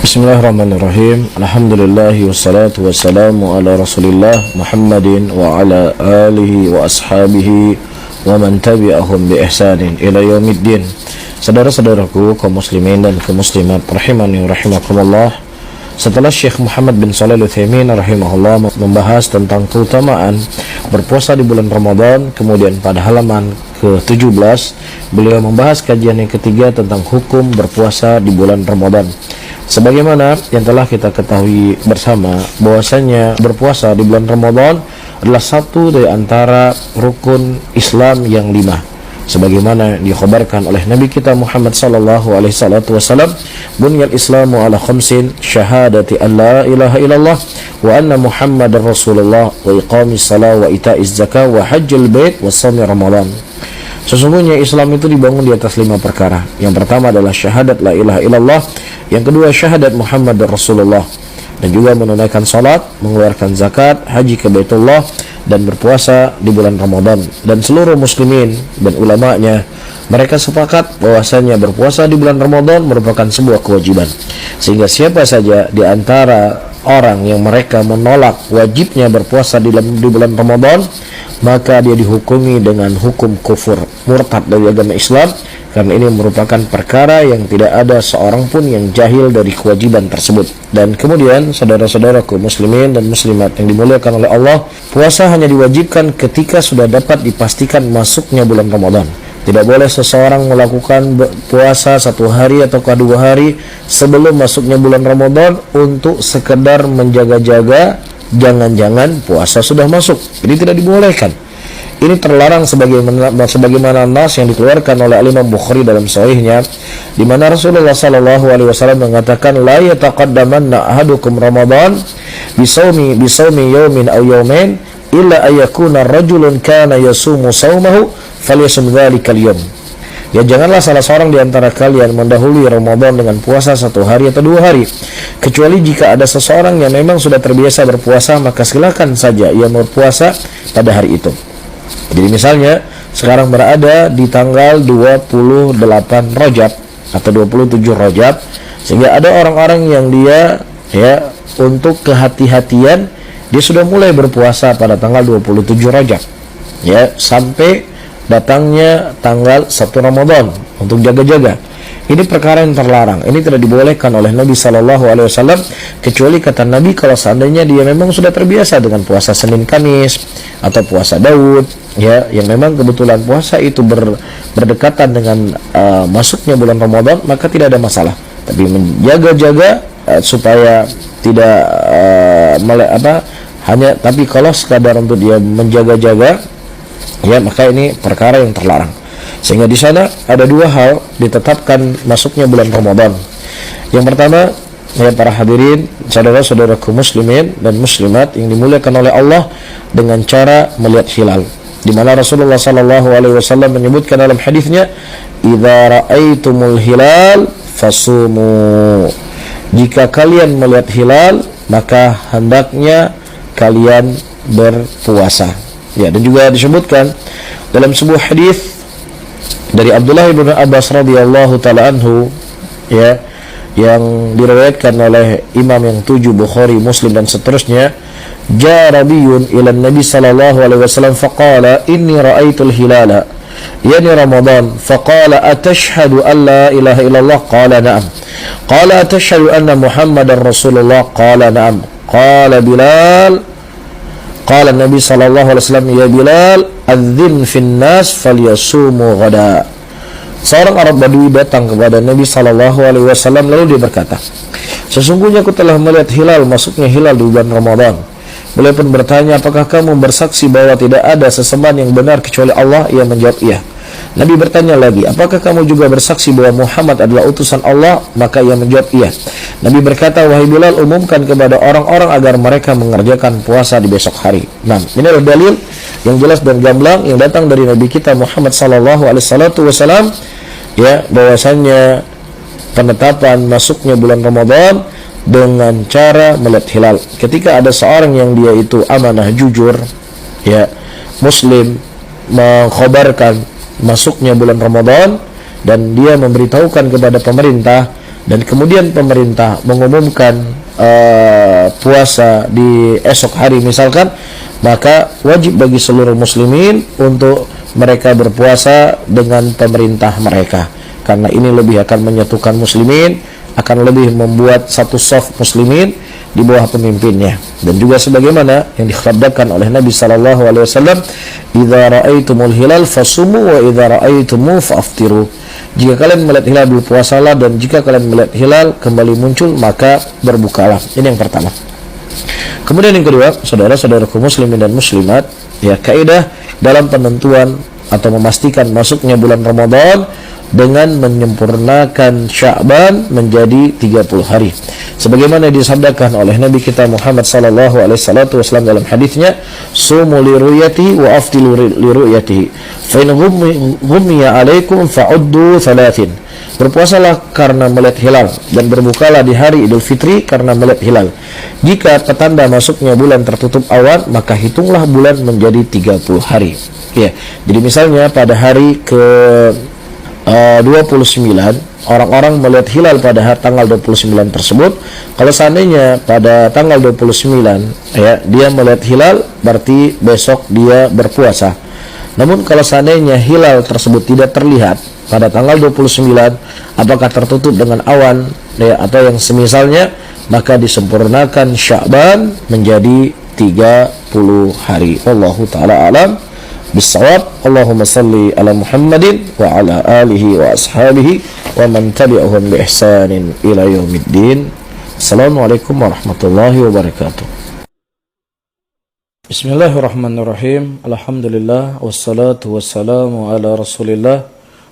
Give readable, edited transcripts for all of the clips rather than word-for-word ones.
Bismillahirrahmanirrahim. Alhamdulillahi wassalatu wassalamu ala rasulillah Muhammadin wa ala alihi wa ashabihi wa man tabi'ahum bi ihsanin ila yaumiddin. Saudara-saudaraku kaum muslimin dan kaum muslimat rahimani wa rahimakumullah, setelah Syekh Muhammad bin Shalih Al-Utsaimin rahimahullah membahas tentang keutamaan berpuasa di bulan Ramadan, kemudian pada halaman ke-17 beliau membahas kajian yang ketiga tentang hukum berpuasa di bulan Ramadan. Sebagaimana yang telah kita ketahui bersama, bahwasanya berpuasa di bulan Ramadan adalah satu dari antara rukun Islam yang 5. Sebagaimana dikhabarkan oleh Nabi kita Muhammad sallallahu alaihi wasallam, "Bunyal Islamu ala khamsin, syahadati an la ilaha illallah wa anna Muhammadar Rasulullah wa iqamis shalah wa ita'iz zakah wa hajjil bait wa shaumi Ramadan." Sesungguhnya Islam itu dibangun di atas 5 perkara. Yang pertama adalah syahadat la ilaha illallah, yang kedua syahadat Muhammad Rasulullah, dan juga menunaikan salat, mengeluarkan zakat, haji ke Baitullah, dan berpuasa di bulan Ramadan. Dan seluruh muslimin dan ulamanya mereka sepakat bahwasanya berpuasa di bulan Ramadan merupakan sebuah kewajiban. Sehingga siapa saja di antara orang yang mereka menolak wajibnya berpuasa di bulan Ramadan, maka dia dihukumi dengan hukum kufur, murtad dari agama Islam, karena ini merupakan perkara yang tidak ada seorang pun yang jahil dari kewajiban tersebut. Dan kemudian saudara-saudaraku muslimin dan muslimat yang dimuliakan oleh Allah, puasa hanya diwajibkan ketika sudah dapat dipastikan masuknya bulan Ramadan. Tidak boleh seseorang melakukan puasa 1 hari atau 2 hari sebelum masuknya bulan Ramadan untuk sekedar menjaga-jaga jangan-jangan puasa sudah masuk. Ini tidak dibolehkan. Ini terlarang sebagaimana nas yang dikeluarkan oleh Imam Bukhari dalam sahihnya, di mana Rasulullah sallallahu alaihi wasallam mengatakan, la yataqaddamanna ahadukum Ramadan bisawmi yawmin aw yawmain illa ayyakuna rajulun kana yasumu sawmahu falyasum dzalikal yawm. Ya, janganlah salah seorang di antara kalian mendahului Ramadan dengan puasa 1 hari atau 2 hari, kecuali jika ada seseorang yang memang sudah terbiasa berpuasa, maka silakan saja ia berpuasa pada hari itu. Jadi misalnya sekarang berada di tanggal 28 Rajab atau 27 Rajab, sehingga ada orang-orang yang dia untuk kehati-hatian dia sudah mulai berpuasa pada tanggal 27 Rajab sampai datangnya tanggal 1 Ramadan untuk jaga-jaga. Ini perkara yang terlarang. Ini tidak dibolehkan oleh Nabi sallallahu alaihi wasallam, kecuali kata Nabi kalau seandainya dia memang sudah terbiasa dengan puasa Senin Kamis atau puasa Daud, yang memang kebetulan puasa itu berdekatan dengan masuknya bulan Ramadan, maka tidak ada masalah. Tapi menjaga-jaga supaya tidak tapi kalau sekadar untuk dia menjaga-jaga, maka ini perkara yang terlarang. Sehingga di sana ada 2 hal ditetapkan masuknya bulan Ramadan. Yang pertama, para hadirin, saudara-saudaraku muslimin dan muslimat yang dimuliakan oleh Allah, dengan cara melihat hilal. Di mana Rasulullah sallallahu alaihi wasallam menyebutkan dalam hadisnya, "Idza ra'aitumul hilal fasumu." Jika kalian melihat hilal, maka hendaknya kalian berpuasa. Dan juga disebutkan dalam sebuah hadis dari Abdullah bin Abbas radhiyallahu taala anhu, yang diriwayatkan oleh imam yang 7 Bukhari, Muslim dan seterusnya, jarabiyun ila Nabi sallallahu alaihi wasallam faqala inni ra'aitul hilala yani Ramadan, faqala atashhadu an la ilaha illallah, qala na'am, qala atashhadu anna Muhammadar Rasulullah, qala na'am, qala Bilal, qala Nabi sallallahu alaihi wasallam, ya Bilal adzin fin nas falyasumu ghada. Seorang Arab Badui datang kepada Nabi sallallahu alaihi wasallam, lalu dia berkata, sesungguhnya aku telah melihat hilal, masuknya hilal di bulan Ramadan. Beliau pun bertanya, apakah kamu bersaksi bahwa tidak ada sesembahan yang benar kecuali Allah? Ia menjawab, iya. Nabi bertanya lagi, apakah kamu juga bersaksi bahwa Muhammad adalah utusan Allah? Maka ia menjawab, iya. Nabi berkata, wahai Bilal, umumkan kepada orang-orang agar mereka mengerjakan puasa di besok hari. Nah, ini adalah dalil yang jelas dan gamblang yang datang dari Nabi kita Muhammad sallallahu alaihi wasallam, bahwasanya penetapan masuknya bulan Ramadan dengan cara melihat hilal. Ketika ada seorang yang dia itu amanah, jujur, muslim, mengkhabarkan masuknya bulan Ramadan, dan dia memberitahukan kepada pemerintah, dan kemudian pemerintah mengumumkan puasa di esok hari misalkan, maka wajib bagi seluruh muslimin untuk mereka berpuasa dengan pemerintah mereka, karena ini lebih akan menyatukan muslimin, akan lebih membuat satu saf muslimin di bawah pemimpinnya. Dan juga sebagaimana yang dikhabdakan oleh Nabi sallallahu alaihi wasallam, "Idza ra'aitumul hilal fasumu wa idza ra'aitumu faftiru." Jika kalian melihat hilal berpuasalah, dan jika kalian melihat hilal kembali muncul maka berbukalah. Ini yang pertama. Kemudian yang kedua, saudara-saudaraku muslimin dan muslimat, ya, kaidah dalam penentuan atau memastikan masuknya bulan Ramadan dengan menyempurnakan Sya'ban menjadi 30 hari. Sebagaimana disabdakan oleh Nabi kita Muhammad sallallahu alaihi wasallam dalam hadisnya, "Sumu li ru'yati wa aftilu li ru'yati. Fa in ghummiya 'alaikum fa'uddu 3." Berpuasalah karena melihat hilal, dan berbukalah di hari Idul Fitri karena melihat hilal. Jika petanda masuknya bulan tertutup awan, maka hitunglah bulan menjadi 30 hari. Ya, jadi misalnya pada hari ke 29 orang-orang melihat hilal pada tanggal 29 tersebut. Kalau seandainya pada tanggal 29 ya dia melihat hilal, berarti besok dia berpuasa. Namun kalau seandainya hilal tersebut tidak terlihat pada tanggal 29, apakah tertutup dengan awan ya, atau yang semisalnya, maka disempurnakan Sya'ban menjadi 30 hari. Wallahu ta'ala alam bisawab. Allahumma salli ala Muhammadin wa ala alihi wa ashabihi wa man tabi'ahum bi ihsanin ila yaumiddin. Assalamualaikum warahmatullahi wabarakatuh. Bismillahirrahmanirrahim. Alhamdulillah wassalatu wassalamu ala Rasulillah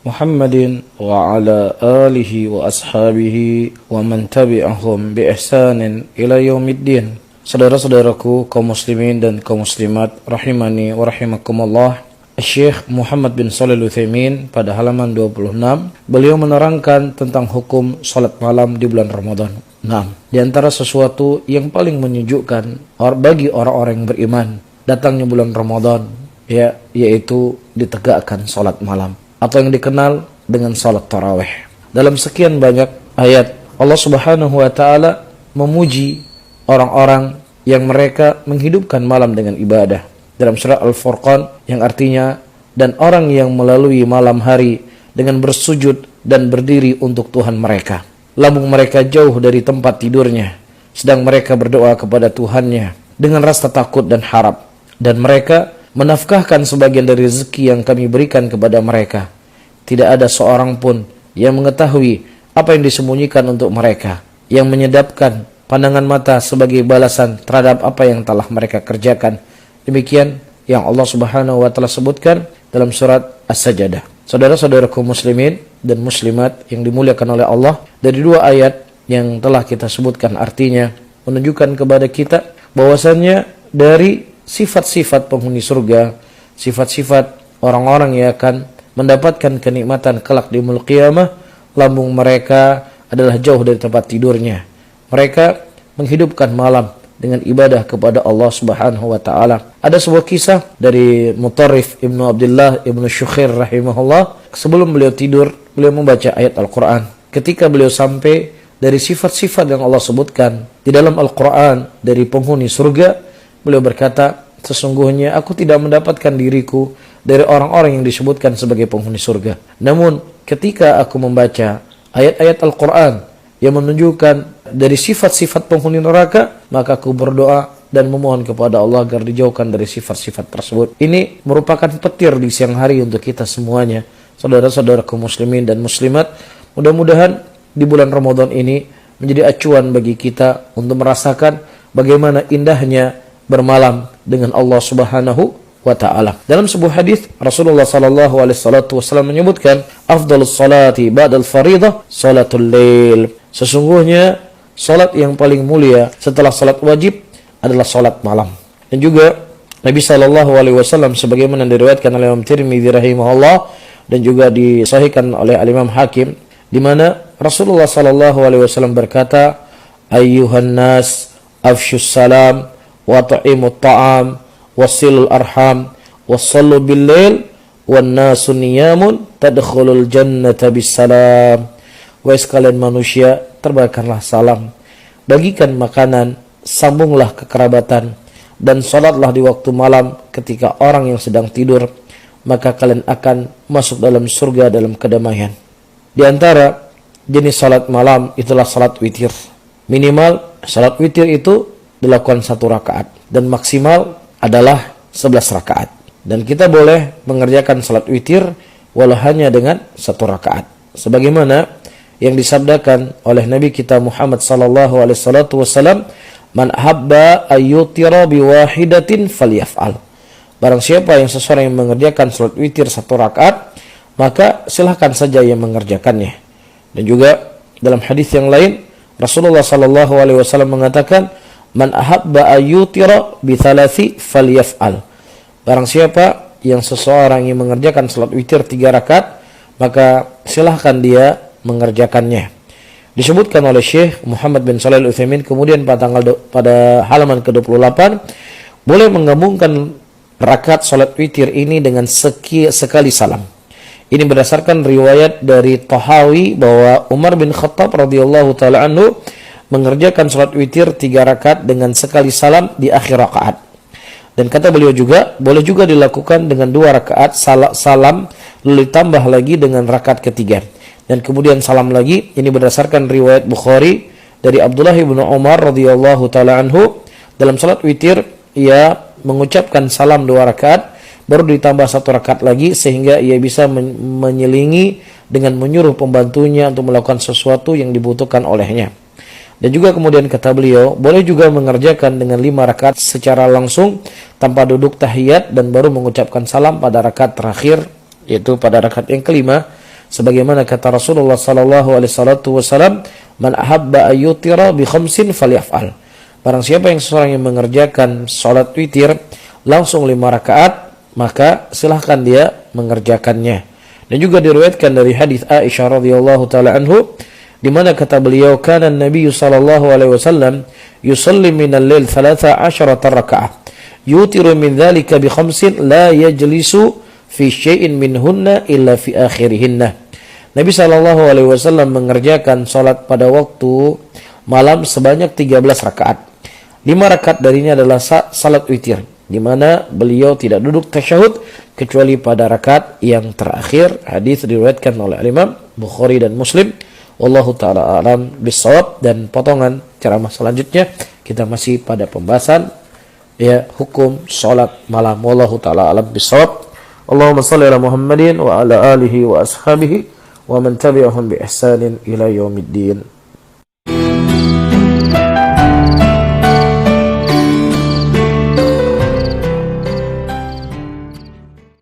Muhammadin wa ala alihi wa ashabihi wa man tabi'ahum bi ihsanin ila yaumiddin. Saudara-saudaraku kaum muslimin dan kaum muslimat rahimani wa rahimakumullah, Syekh Muhammad bin Shalih Al-Utsaimin pada halaman 26 beliau menerangkan tentang hukum salat malam di bulan Ramadan. Nah, di antara sesuatu yang paling menyejukkan bagi orang-orang yang beriman datangnya bulan Ramadan, ya, yaitu ditegakkan salat malam atau yang dikenal dengan salat tarawih. Dalam sekian banyak ayat Allah Subhanahu wa taala memuji orang-orang yang mereka menghidupkan malam dengan ibadah. Dalam surah Al-Furqan yang artinya, dan orang yang melalui malam hari dengan bersujud dan berdiri untuk Tuhan mereka. Lambung mereka jauh dari tempat tidurnya, sedang mereka berdoa kepada Tuhannya dengan rasa takut dan harap. Dan mereka menafkahkan sebagian dari rezeki yang kami berikan kepada mereka. Tidak ada seorang pun yang mengetahui apa yang disembunyikan untuk mereka, yang menyedapkan pandangan mata sebagai balasan terhadap apa yang telah mereka kerjakan. Demikian yang Allah Subhanahu wa taala sebutkan dalam surat As-Sajdah. Saudara-saudaraku muslimin dan muslimat yang dimuliakan oleh Allah, dari dua ayat yang telah kita sebutkan artinya menunjukkan kepada kita bahwasannya dari sifat-sifat penghuni surga, sifat-sifat orang-orang yang akan mendapatkan kenikmatan kelak di yaumul qiyamah, lambung mereka adalah jauh dari tempat tidurnya. Mereka menghidupkan malam dengan ibadah kepada Allah Subhanahu wa taala. Ada sebuah kisah dari Mutarrif Ibnu Abdullah Ibnu Syukhir rahimahullah. Sebelum beliau tidur, beliau membaca ayat Al-Qur'an. Ketika beliau sampai dari sifat-sifat yang Allah sebutkan di dalam Al-Qur'an dari penghuni surga, beliau berkata, sesungguhnya aku tidak mendapatkan diriku dari orang-orang yang disebutkan sebagai penghuni surga. Namun ketika aku membaca ayat-ayat Al-Qur'an yang menunjukkan dari sifat-sifat penghuni neraka, maka aku berdoa dan memohon kepada Allah agar dijauhkan dari sifat-sifat tersebut. Ini merupakan petir di siang hari untuk kita semuanya, saudara-saudara kaum muslimin dan muslimat. Mudah-mudahan di bulan Ramadan ini menjadi acuan bagi kita untuk merasakan bagaimana indahnya bermalam dengan Allah Subhanahu wa ta'ala. Dalam sebuah hadis Rasulullah sallallahu alaihi wasallam menyebutkan, afdhalus salati ba'dal faridah salatul lail. Sesungguhnya salat yang paling mulia setelah salat wajib adalah salat malam. Dan juga Nabi sallallahu alaihi wasallam sebagaimana diriwayatkan oleh Imam Tirmidzi rahimahullah dan juga disahihkan oleh Imam Hakim, di mana Rasulullah sallallahu alaihi wasallam berkata, ayyuhan nas afshus salam wa ta'imut ta'am wasilul arham wassallu bil lail wan nasu niyamun tadkhulul jannata bis salam. Wahai sekalian manusia, terbakarlah salam, bagikan makanan, sambunglah kekerabatan, dan salatlah di waktu malam ketika orang yang sedang tidur, maka kalian akan masuk dalam surga dalam kedamaian. Di antara jenis salat malam itulah salat witir. Minimal salat witir itu dilakukan 1 rakaat dan maksimal adalah 11 rakaat. Dan kita boleh mengerjakan salat witir walau hanya dengan 1 rakaat. Sebagaimana yang disabdakan oleh Nabi kita Muhammad sallallahu alaihi wasallam, "Man habba ayyutira biwahidatin falyaf'al." Barang siapa yang seseorang yang mengerjakan salat witir 1 rakaat, maka silahkan saja yang mengerjakannya. Dan juga dalam hadis yang lain Rasulullah sallallahu alaihi wasallam mengatakan, "Man ahabba ayyutira bi thalathi falyaf'al." Barang siapa yang seseorang yang mengerjakan salat witir 3 rakaat, maka silahkan dia mengerjakannya. Disebutkan oleh Syekh Muhammad bin Shalih Al-Utsaimin kemudian pada halaman ke-28, boleh menggabungkan rakaat salat witir ini dengan sekali salam. Ini berdasarkan riwayat dari Tahawi bahwa Umar bin Khattab radhiyallahu taala anhu mengerjakan salat witir 3 rakaat dengan sekali salam di akhir rakaat. Dan kata beliau juga, boleh juga dilakukan dengan 2 rakaat salam lalu ditambah lagi dengan rakaat ketiga. Dan kemudian salam lagi. Ini berdasarkan riwayat Bukhari dari Abdullah bin Umar radhiyallahu taala anhu, dalam salat witir ia mengucapkan salam 2 rakaat baru ditambah 1 rakaat lagi sehingga ia bisa menyelingi dengan menyuruh pembantunya untuk melakukan sesuatu yang dibutuhkan olehnya. Dan juga kemudian kata beliau, boleh juga mengerjakan dengan 5 rakaat secara langsung tanpa duduk tahiyat dan baru mengucapkan salam pada rakaat terakhir, yaitu pada rakaat yang kelima, sebagaimana kata Rasulullah sallallahu alaihi wasallam, "Man ahabba ayyutira bi khamsin falyaf'al." Barang siapa yang seseorang yang mengerjakan salat witir langsung 5 rakaat, maka silahkan dia mengerjakannya. Dan juga diriwayatkan dari hadis Aisyah radhiyallahu taala anhu, di mana kata beliau, "Kana Nabi sallallahu alaihi wasallam yusalli min al-lail 13 raka'ah, yutiru min dhalika bi khamsin la yajlisu fi syai'in minhunna illa fi akhirihinna." Nabi sallallahu alaihi wasallam mengerjakan salat pada waktu malam sebanyak 13 rakaat. 5 rakaat darinya adalah salat witir, di mana beliau tidak duduk tasyahud kecuali pada rakaat yang terakhir. Hadis diriwayatkan oleh Imam Bukhari dan Muslim. Wallahu ta'ala alam bisawab. Dan potongan ceramah selanjutnya kita masih pada pembahasan hukum salat malam. Wallahu ta'ala alam bisawab. Allahumma salli ala Muhammadin wa ala alihi wa ashabihi wa man tabi'ahum bi ihsanin ila yaumiddin.